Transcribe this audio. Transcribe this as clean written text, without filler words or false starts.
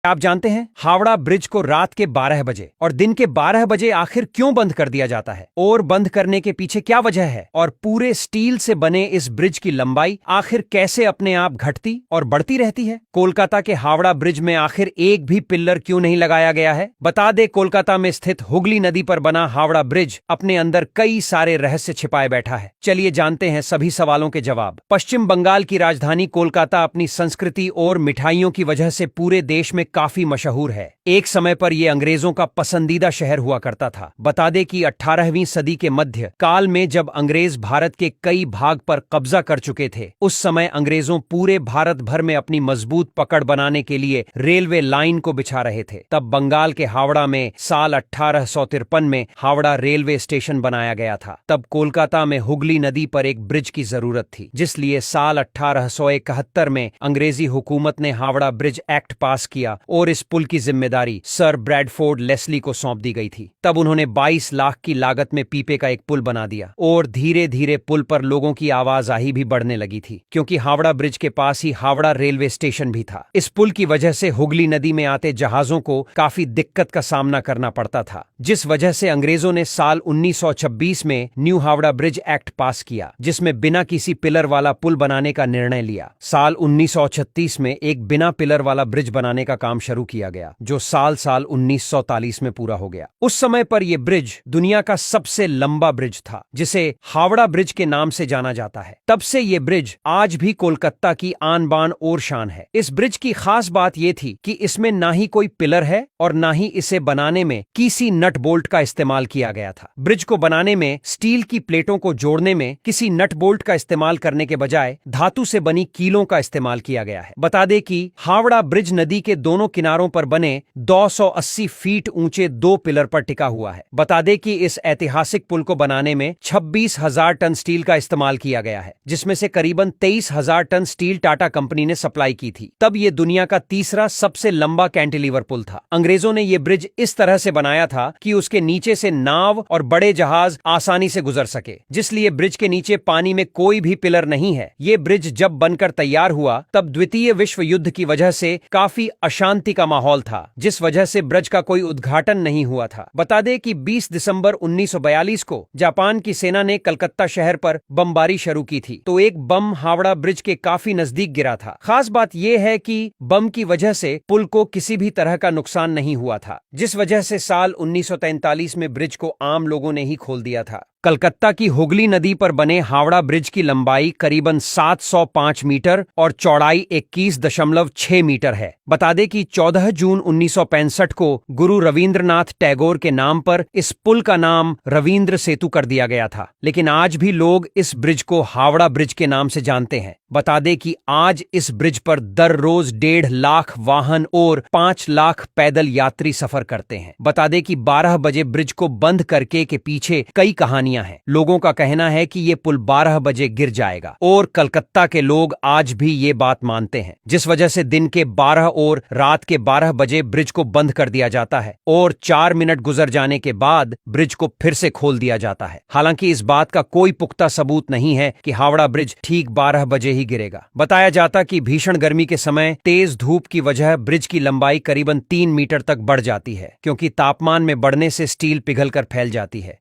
आप जानते हैं हावड़ा ब्रिज को रात के 12 बजे और दिन के 12 बजे आखिर क्यों बंद कर दिया जाता है और बंद करने के पीछे क्या वजह है और पूरे स्टील से बने इस ब्रिज की लंबाई आखिर कैसे अपने आप घटती और बढ़ती रहती है। कोलकाता के हावड़ा ब्रिज में आखिर एक भी पिल्लर क्यों नहीं लगाया गया है। बता दे, कोलकाता में स्थित हुगली नदी पर बना हावड़ा ब्रिज अपने अंदर कई सारे रहस्य छिपाए बैठा है। चलिए जानते हैं सभी सवालों के जवाब। पश्चिम बंगाल की राजधानी कोलकाता अपनी संस्कृति और मिठाइयों की वजह से पूरे देश में काफी मशहूर है। एक समय पर यह अंग्रेजों का पसंदीदा शहर हुआ करता था। बता दें कि 18वीं सदी के मध्य काल में जब अंग्रेज भारत के कई भाग पर कब्जा कर चुके थे, उस समय अंग्रेजों पूरे भारत भर में अपनी मजबूत पकड़ बनाने के लिए रेलवे लाइन को बिछा रहे थे। तब बंगाल के हावड़ा में साल 1853 में हावड़ा रेलवे स्टेशन बनाया गया था। तब कोलकाता में हुगली नदी पर एक ब्रिज की जरूरत थी, जिसलिए साल 1871 में अंग्रेजी हुकूमत ने हावड़ा ब्रिज एक्ट पास किया और इस पुल की जिम्मेदारी सर ब्रैडफोर्ड लेस्ली को सौंप दी गई थी। तब उन्होंने 22 लाख की लागत में पीपे का एक पुल बना दिया और धीरे धीरे पुल पर लोगों की आवाजाही भी बढ़ने लगी थी, क्योंकि हावड़ा ब्रिज के पास ही हावड़ा रेलवे स्टेशन भी था। इस पुल की वजह से हुगली नदी में आते जहाजों को काफी दिक्कत का सामना करना पड़ता था, जिस वजह से अंग्रेजों ने साल 1926 में न्यू हावड़ा ब्रिज एक्ट पास किया, जिसमें बिना किसी पिलर वाला पुल बनाने का निर्णय लिया। साल 1936 में एक बिना पिलर वाला ब्रिज बनाने का काम शुरू किया गया, जो साल 1943 में पूरा हो गया। उस समय पर यह ब्रिज दुनिया का सबसे लंबा ब्रिज था, जिसे हावड़ा ब्रिज के नाम से जाना जाता है। तब से यह ब्रिज आज भी कोलकाता की आन बान और शान है। इस ब्रिज की खास बात यह थी कि इसमें ना ही कोई पिलर है और ना ही इसे बनाने में किसी नट बोल्ट का इस्तेमाल किया गया था। ब्रिज को बनाने में स्टील की प्लेटों को जोड़ने में किसी नट बोल्ट का इस्तेमाल करने के बजाय धातु से बनी कीलों का इस्तेमाल किया गया है। बता दें कि हावड़ा ब्रिज नदी के दोनों किनारों पर बने 280 फीट ऊंचे 2 पिलर पर टिका हुआ है। बता दें कि इस ऐतिहासिक पुल को बनाने में 26,000 टन स्टील का इस्तेमाल किया गया है, जिसमें से करीबन 23,000 टन स्टील टाटा कंपनी ने सप्लाई की थी। तब यह दुनिया का तीसरा सबसे लंबा कैंटिलीवर पुल था। अंग्रेजों ने यह ब्रिज इस तरह से बनाया था कि उसके नीचे से नाव और बड़े जहाज आसानी से गुजर सके, जिसलिए ब्रिज के नीचे पानी में कोई भी पिलर नहीं है। यह ब्रिज जब बनकर तैयार हुआ तब द्वितीय विश्व युद्ध की वजह से काफी अशांति का माहौल था, जिस वजह से ब्रिज का कोई उद्घाटन नहीं हुआ था। बता दें कि 20 दिसंबर 1942 को जापान की सेना ने कलकत्ता शहर पर बमबारी शुरू की थी, तो एक बम हावड़ा ब्रिज के काफी नजदीक गिरा था। खास बात यह है कि बम की वजह से पुल को किसी भी तरह का नुकसान नहीं हुआ था, जिस वजह से साल 1943 में ब्रिज को आम लोगों ने ही खोल दिया था। कलकत्ता की हुगली नदी पर बने हावड़ा ब्रिज की लंबाई करीबन 705 मीटर और चौड़ाई 21.6 मीटर है। बता दें कि 14 जून 1965 को गुरु रविंद्रनाथ टैगोर के नाम पर इस पुल का नाम रविंद्र सेतु कर दिया गया था, लेकिन आज भी लोग इस ब्रिज को हावड़ा ब्रिज के नाम से जानते हैं। बता दें कि आज इस ब्रिज पर दररोज 1.5 लाख वाहन और 5 लाख पैदल यात्री सफर करते हैं। बता दें कि 12 बजे ब्रिज को बंद करके के पीछे कई कहानियां हैं। लोगों का कहना है कि ये पुल 12 बजे गिर जाएगा और कलकत्ता के लोग आज भी ये बात मानते हैं, जिस वजह से दिन के 12 और रात के 12 बजे ब्रिज को बंद कर दिया जाता है और 4 मिनट गुजर जाने के बाद ब्रिज को फिर से खोल दिया जाता है। हालांकि इस बात का कोई पुख्ता सबूत नहीं है कि हावड़ा ब्रिज ठीक 12 बजे ही गिरेगा। बताया जाता कि भीषण गर्मी के समय तेज धूप की वजह ब्रिज की लंबाई करीबन 3 मीटर तक बढ़ जाती है, क्योंकि तापमान में बढ़ने से स्टील पिघलकर फैल जाती है।